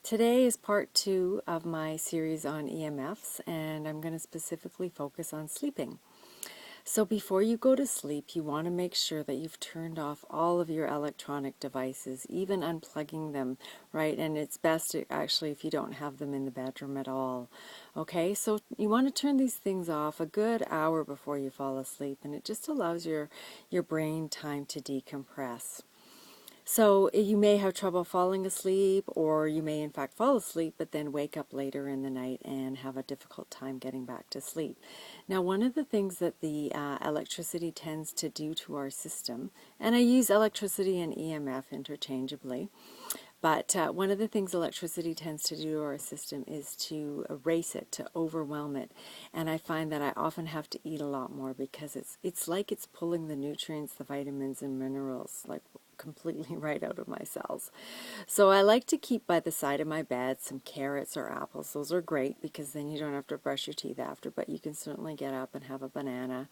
Today is part 2 of my series on EMFs, and I'm going to specifically focus on sleeping. So before you go to sleep, you want to make sure that you've turned off all of your electronic devices, even unplugging them, right? And it's best actually if you don't have them in the bedroom at all. Okay, so you want to turn these things off a good hour before you fall asleep, and it just allows your brain time to decompress. So you may have trouble falling asleep, or you may in fact fall asleep, but then wake up later in the night and have a difficult time getting back to sleep. Now, one of the things that the electricity tends to do to our system, and I use electricity and EMF interchangeably, but one of the things electricity tends to do to our system is to erase it, to overwhelm it. And I find that I often have to eat a lot more because it's like it's pulling the nutrients, the vitamins and minerals, like completely right out of my cells. So I like to keep by the side of my bed some carrots or apples. Those are great because then you don't have to brush your teeth after, but you can certainly get up and have a banana.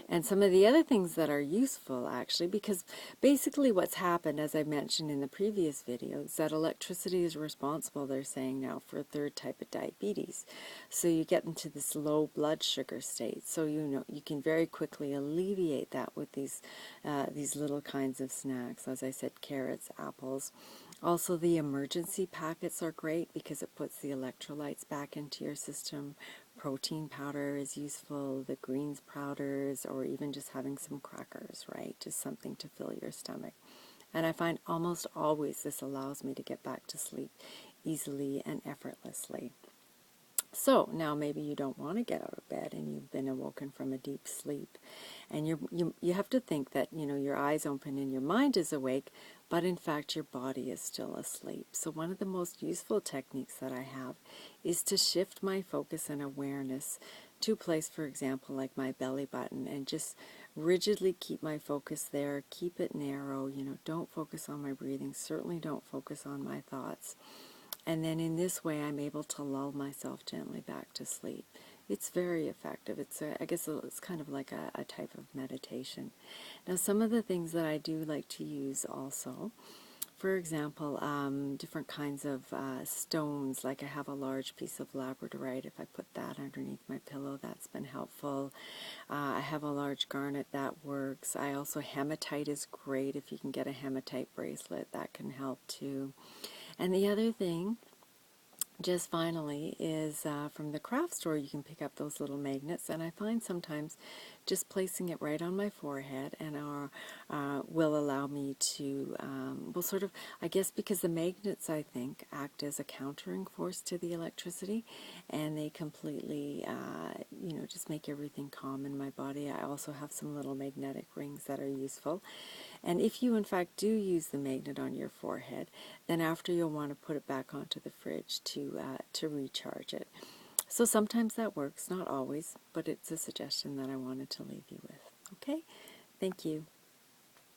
And some of the other things that are useful, actually, because basically what's happened, as I mentioned in the previous video, is that electricity is responsible, they're saying now, for a third type of diabetes. So you get into this low blood sugar state. So you can very quickly alleviate that with these little kinds of snacks. As I said, carrots, apples. Also, the Emergence-C packets are great because it puts the electrolytes back into your system. Protein powder is useful, the greens powders, or even just having some crackers, right? Just something to fill your stomach. And I find almost always this allows me to get back to sleep easily and effortlessly. So now maybe you don't want to get out of bed and you've been awoken from a deep sleep, and you have to think that your eyes open and your mind is awake, but in fact your body is still asleep. So one of the most useful techniques that I have is to shift my focus and awareness to a place, for example, like my belly button, and just rigidly keep my focus there, keep it narrow, don't focus on my breathing, certainly don't focus on my thoughts. And then in this way, I'm able to lull myself gently back to sleep. It's very effective. I guess it's kind of like a type of meditation. Now, some of the things that I do like to use also, for example, different kinds of stones, like I have a large piece of labradorite. If I put that underneath my pillow, that's been helpful. I have a large garnet, that works. I also, hematite is great. If you can get a hematite bracelet, that can help too. And the other thing, just finally, is from the craft store you can pick up those little magnets, and I find sometimes just placing it right on my forehead and will allow me to, sort of, I guess because the magnets, I think, act as a countering force to the electricity, and they completely, just make everything calm in my body. I also have some little magnetic rings that are useful. And if you, in fact, do use the magnet on your forehead, then after you'll want to put it back onto the fridge to recharge it. So sometimes that works, not always, but it's a suggestion that I wanted to leave you with. Okay? Thank you.